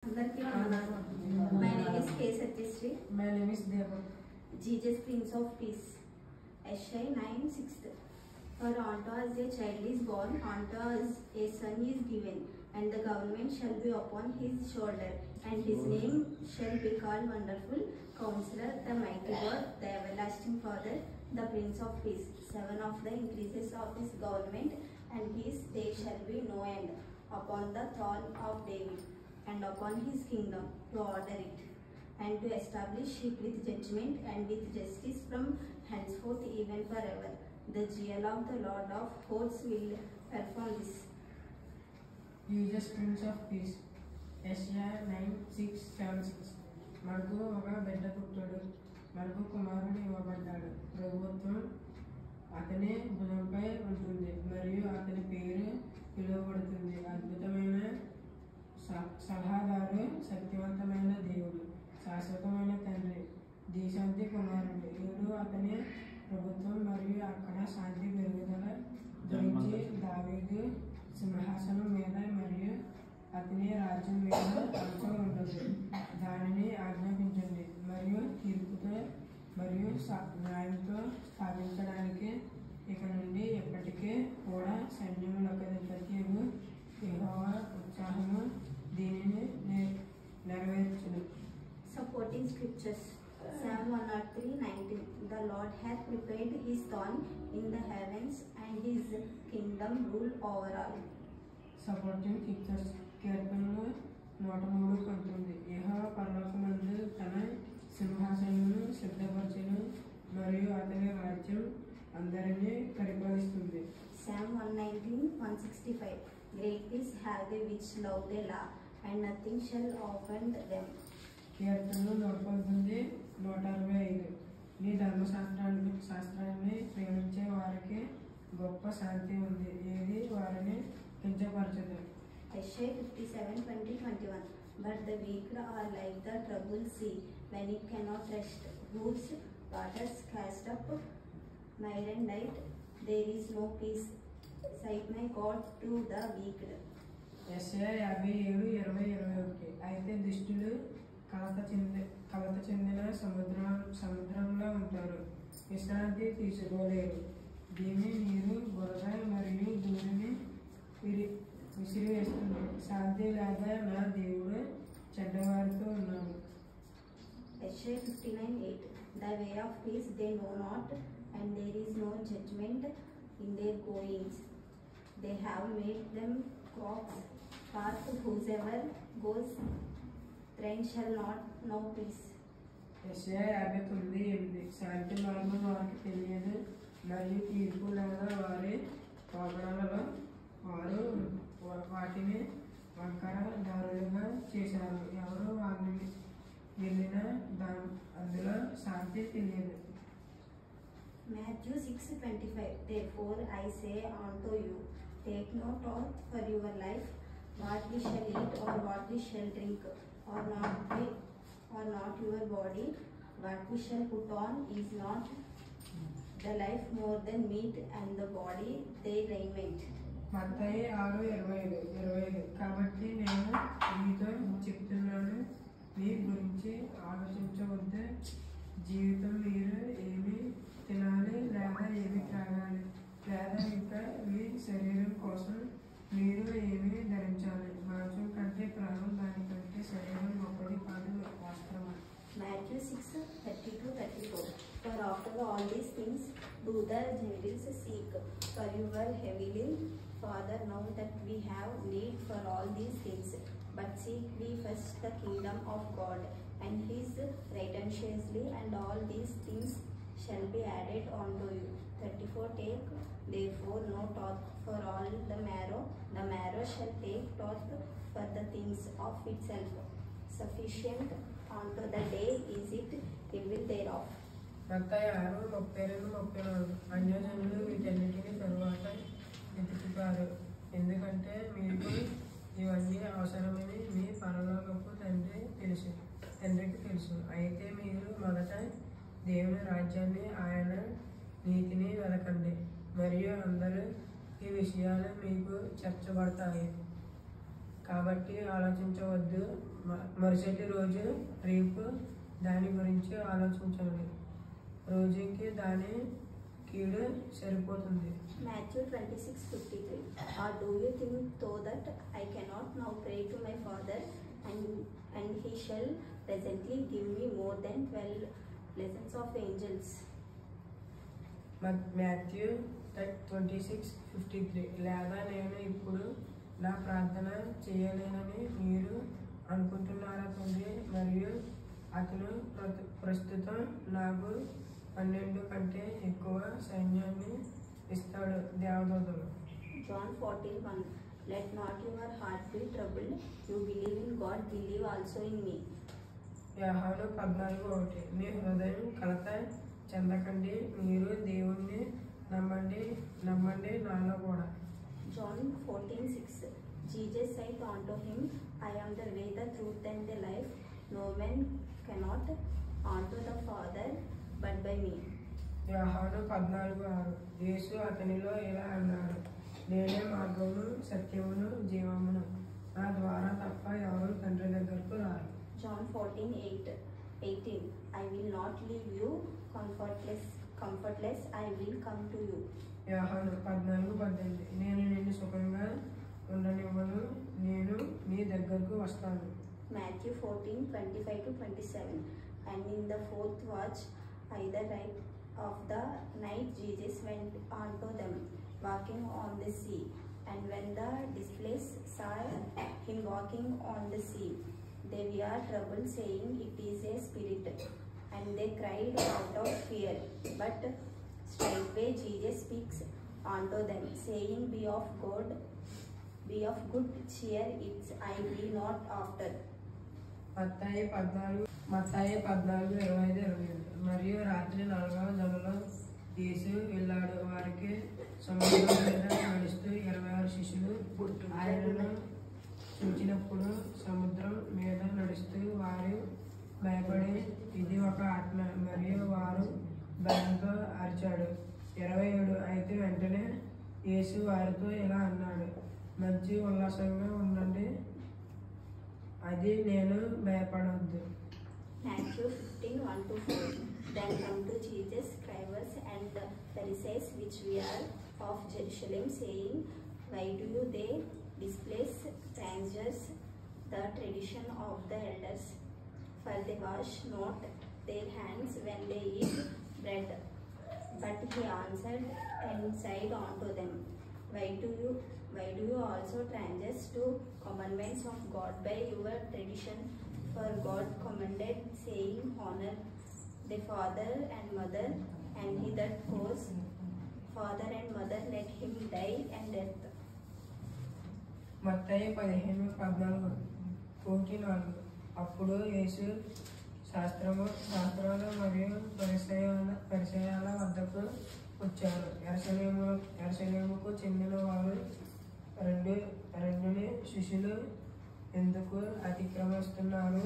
My name is K. Satyashree. My name is Deepak. Jesus Prince of Peace. SI 9/6. For unto us a child is born, unto us a son is given, and the government shall be upon his shoulder, and his name shall be called Wonderful, Counselor, the Mighty God, the Everlasting Father, the Prince of Peace. 7 of the increases of his government, and his there shall be no end, upon the throne of David, and upon his kingdom, to order it, and to establish it with judgment and with justice from henceforth even forever. The zeal of the Lord of hosts will perform this. Jesus Prince of Peace. SI 9:6-7-6. మనకు ఒక బిడ్డ పుట్టాడు, మనకు కుమారుడు ఇవ్వబడ్డాడు. ప్రభుత్వం అతని భుజంపై ఉంటుంది, మరియు అతని పేరు పిలువబడుతుంది. అద్భుతమైన సలహాదారు, శక్తివంతమైన దేవుడు, శాశ్వతమైన తండ్రి, దేశాంతి కుమారుడు. వీడు అతని ప్రభుత్వం మరియు అక్కడ శాంతి పెరుగుదల గురించి దావీదు సింహాసనం మీద మరియు అతని రాజ్యం మీద అంశం ఉంటుంది. దానిని ఆజ్ఞాపించండి మరియు తీర్పుతో మరియు న్యాయంతో స్థాపించడానికి ఇక నుండి ఎప్పటికీ కూడా సైన్యములకు యెహోవా ఉత్సాహము దీనిని నెరవేర్చును. Supporting scriptures. Psalm 103:19. The Lord hath prepared his throne in the heavens, and his kingdom rule over all. Supporting scriptures. కీర్తనలు 103:19. యెహోవా పరలోకమందు తన సింహాసనమును సిద్ధపరచును, మరియు అతని రాజ్యం అందరినీ పరిపాలిస్తుంది. Psalm 119:165. Great peace have they which love their law, and nothing shall offend them. కీర్తనలు 119:165. నీ శాస్త్రాన్ని ప్రేమించే వారికి గొప్ప శాంతి ఉంది, ఏది వారిని కించపరచదు. SI 57:20-21. But the wicked are like the troubled sea, when it cannot rest, whose waters cast up night and night. There is no peace, save my God to the wicked. SI 57:20-21. అయితే దుష్టులు కలత చెందిన సముద్రంలో ఉంటారు, విశ్రాంతి తీసుకోలేరు. దీని నీరు బురద మరియు ధూళిని విసిరివేస్తుంది. శాంతి లేక నా దేవుడు చెడ్డవారితో ఉన్నాడు. SI 59:8. The way of peace they know not, and there is no judgment in their goings. They have made them crops, path whosoever goes train shall not know peace. SI 59:8. శాంతి మార్గం వారికి తెలియదు, మరియు తీర్పు లేదా వారి పోకడలలో వారు వాటిని వంకర దారులుగా చేశారు. ఎవరు వారిని వెళ్ళినా అందులో శాంతి తెలియదు. Matthew 6:25. Therefore I say unto you, take no thought for your life, what we shall eat or what we shall drink, or not your body, what we shall put on. Is not the life more than meat, and the body their raiment? మత్తయి 6:25. కాబట్టి నేను మీతో చెప్తున్నాను, మీ గురించి ఆలోచించవద్దు. జీవితం మీరు ఏమి తినాలి లేదా ఏమి త్రాగాలి, లేదా ఇంకా మీ శరీరం కోసం మీరు ఏమి ధరించాలి. మాంసం కంటే ప్రాణం, దానికంటే శరీరం గొప్పది కాదు వాస్తవం. Matthew 6:32-34. For after all these things do the Gentiles seek, for you are heavily, Father, know that we have need for all these things. But seek ye first the kingdom of God and his righteousness, and all these things shall be added unto you. 34. Take therefore no thought for all the marrow shall take thought for the things of itself. Sufficient unto the day is it evil thereof. మత్తయి 6:32-34. అన్యజనులు వీటన్నిటిని తరువాత వెతుకుతారు, ఎందుకంటే మీకు ఇవన్నీ అవసరమని మీ పరలోకపు తండ్రికి తెలుసు. అయితే మీరు మొదట దేవుని రాజ్యాన్ని, ఆయన నీతిని వెతకండి, మరియు అందరూ ఈ విషయాలు మీకు చేర్చబడతాయి. కాబట్టి ఆలోచించవద్దు. మరుసటి రోజు రేపు దాని గురించి ఆలోచించండి. రోజుకి దాని కీడు సరిపోతుంది. Matthew 26:53. Or do you think though that I cannot now pray to my Father and he shall presently give me more than 12 legions of angels? Matthew 26:53. లేదా నేను ఇప్పుడు నా ప్రార్థన చేయలేనని మీరు అనుకుంటున్నారా తండ్రి? మరియు అతను ప్రస్తుతం నాకు 12 కంటే ఎక్కువ సైన్యాన్ని ఇస్తాడు. దేవదూతలు. John 14:1. Let not your heart be troubled. You believe in God, believe also in me. యోహాను 14:1. మీ హృదయం కలత చెందకండి, మీరు దేవుణ్ణి నమ్మండి నాలో కూడా. John 14:6. Jesus said unto him, I am the way, the truth and the life. No man cannot unto the Father but by me. యోహాను 14:6. యేసు అతనిలో ఇలా అన్నాడు, నేనే మార్గమును సత్యమును జీవమును, నా ద్వారా తప్ప ఎవరు తండ్రి దగ్గరకు రారు. John 14:18. I will not leave you comfortless, I will come to you. యోహాను 14:18. నేను నిన్ను సుఖంగా ఉండనివ్వను, నేను నీ దగ్గరకు వస్తాను. Matthew 14:25-27. And in the fourth watch, either right of the night, Jesus went unto them, walking on the sea. And when the disciples saw him walking on the sea, they were troubled, saying, It is a spirit. And they cried out of fear. But straightway Jesus speaks unto them, saying, Be of good cheer, I be not after. మత్తయి 14:25-27. మరియు రాత్రి 4వ జమలో యేసు వెళ్ళాడు. వారికి సముద్రం మీద నడుస్తూ 26 శిష్యులు ఆయనను చూచినప్పుడు సముద్రం మీద నడుస్తూ వారు భయపడి, ఇది ఒక ఆత్మ, మరియు వారు భయంతో అరిచాడు. 27. అయితే వెంటనే యేసు వారితో ఇలా అన్నాడు, మంచి ఉల్లాసంగా ఉండండి, అది నేను, భయపడవద్దు. Matthew 15:1-4. Then come to Jesus scribes and the Pharisees which were of Jerusalem, saying, Why do you they displace transgress the tradition of the elders? For they wash not their hands when they eat bread. But he answered and said unto them, Why do you also transgress to commandments of God by your tradition? For God commanded, saying, Honor the father and mother, and he that goes father and mother, let him die and death. మత్తయి 15:14. అప్పుడు యేసు శాస్త్రాలు మరియు పరిసయ్యుల వద్దకు వచ్చారు. యెరూషలేముకు చెందిన వారు రెండుని శిష్యులు ఎందుకు అతిక్రమిస్తున్నారు?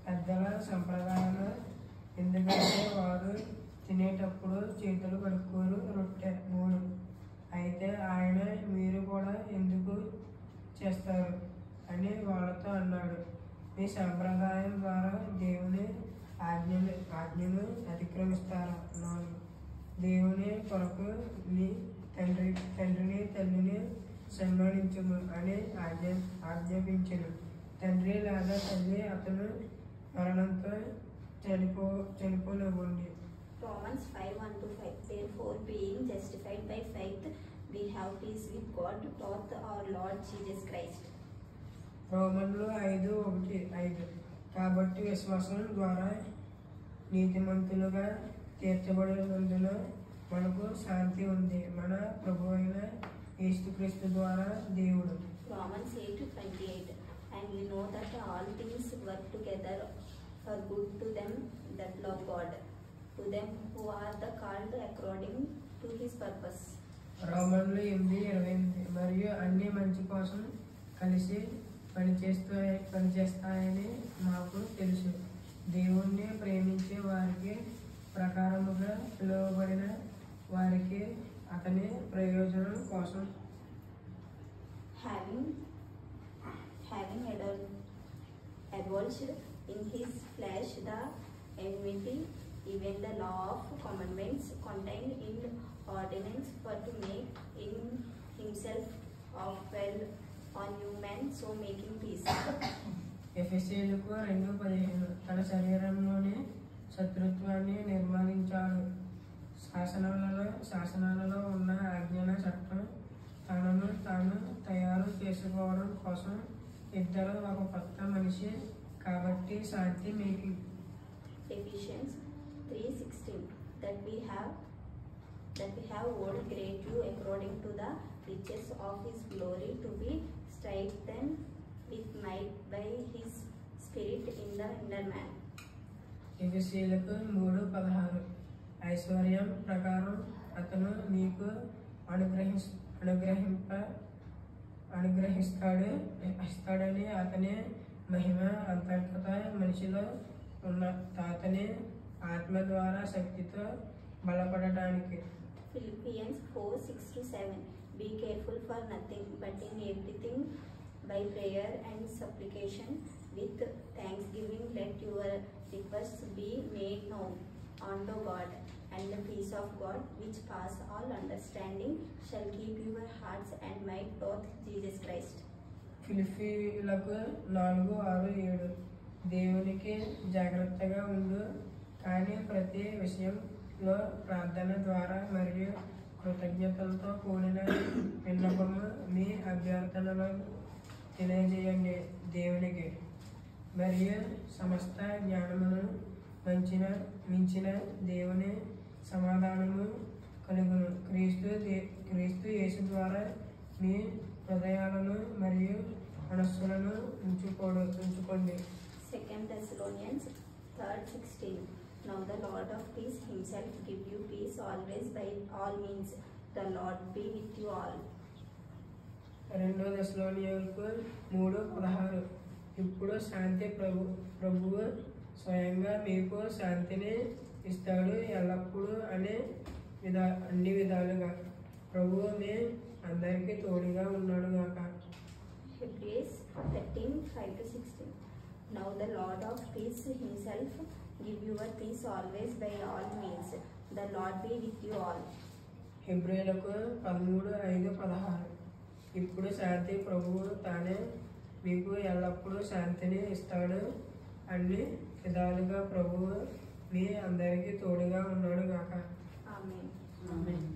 పెద్దల సంప్రదాయాలు, ఎందుకంటే వారు తినేటప్పుడు చేతులు కడుక్కోరు. రొట్టె 3. అయితే ఆయన, మీరు కూడా ఎందుకు చేస్తారు అని వాళ్ళతో అన్నాడు. మీ సంప్రదాయం ద్వారా దేవుని ఆజ్ఞను అతిక్రమిస్తారా? 4. దేవుని కొరకు నీ తండ్రిని తల్లిని సన్మానించుము అని ఆజ్ఞాపించెను. తండ్రి లేదా తల్లి అతను మరణంతో చనిపోనివ్వండి. Romans 5:1-5. Therefore, being justified by faith, we have peace with God through our Lord Jesus Christ. రోమన్లు 5:1-5. కాబట్టి విశ్వాసం ద్వారా నీతిమంతులుగా తీర్చబడినందున మనకు శాంతి ఉంది, మన ప్రభువైన యేసుక్రీస్తు ద్వారా దేవుడు. Romans 8:28. And we know that all things work together for good to them that love God, to them who are the called according to his purpose. రోమన్లు 8:28. మరియు అన్ని మంచి కోసం కలిసి పనిచేస్తాయని మాకు తెలుసు, దేవుణ్ణి ప్రేమించే వారికి, ప్రకారముగా పిలువబడిన వారికి అతని ప్రయోజనం కోసం. having abolished in his flesh the enmity, even the law of commandments contained in ordinance, for to make in himself of well on you men, so making peace. ఎఫెసీయులకు 2:15 తన శరీరంలోని శత్రుత్వాన్ని నిర్మాణించాడు. శాసనాలలో ఉన్న ఆజ్ఞల చట్టం తనను తాను తయారు చేసుకోవడం కోసం ఇద్దరు ఒక కొత్త మనిషి కాబట్టి శాంతి making. Ephesians 3:16 that we have owed great you according to the riches of his glory, to be strengthened with might by his spirit in the inner man. ఎఫెసీయులకు 3:16 ఐశ్వర్యం ప్రకారం అతను మీకు అనుగ్రహిస్తాడని అతని మహిమ అంతర్గత మనిషిలో ఉన్న తాతని ఆత్మ ద్వారా శక్తితో బలపడటానికి. Philippians 4:6-7 be careful for nothing, but in everything by prayer and supplication with thanksgiving let your requests be made known unto God, and the peace of God which pass all understanding shall keep your hearts and mind both Jesus Christ. ఫిలిప్పీయులకు 4:6-7 దేవునికి జాగ్రత్తగా ఉండు, కానీ ప్రతి విషయంలో ప్రార్థన ద్వారా మరియు కృతజ్ఞతలతో కూడిన విన్నపము మీ అభ్యర్థనలను తెలియజేయండి దేవునికి. మరియు సమస్త జ్ఞానమును మించిన దేవుని సమాధానము కలుగును క్రీస్తు యేసు ద్వారా మీ హృదయాలను మరియు మనస్సులను ఉంచుకోండి. 2 Thessalonians 3:16 now the Lord of peace himself give you peace always by all means. The Lord be with you all. 2 దెసలోనికీయులకు 3:16 ఇప్పుడు శాంతి ప్రభువు స్వయంగా మీకు శాంతిని ఇస్తాడు ఎల్లప్పుడూ అన్ని విధాలుగా ప్రభువు మీ అందరికీ తోడుగా ఉన్నాడు గాక. Hebrews 13:5-16 now the Lord of peace himself give you a peace always by all means. The Lord be with you all. హెబ్రీయులకు 13:5-16 ఇప్పుడు శాంతి ప్రభువు తానే మీకు ఎల్లప్పుడూ శాంతిని ఇస్తాడు అన్ని విధాలుగా ప్రభువు మీ అందరికీ తోడుగా ఉన్నాడు గాక. Amen. ఆమేన్.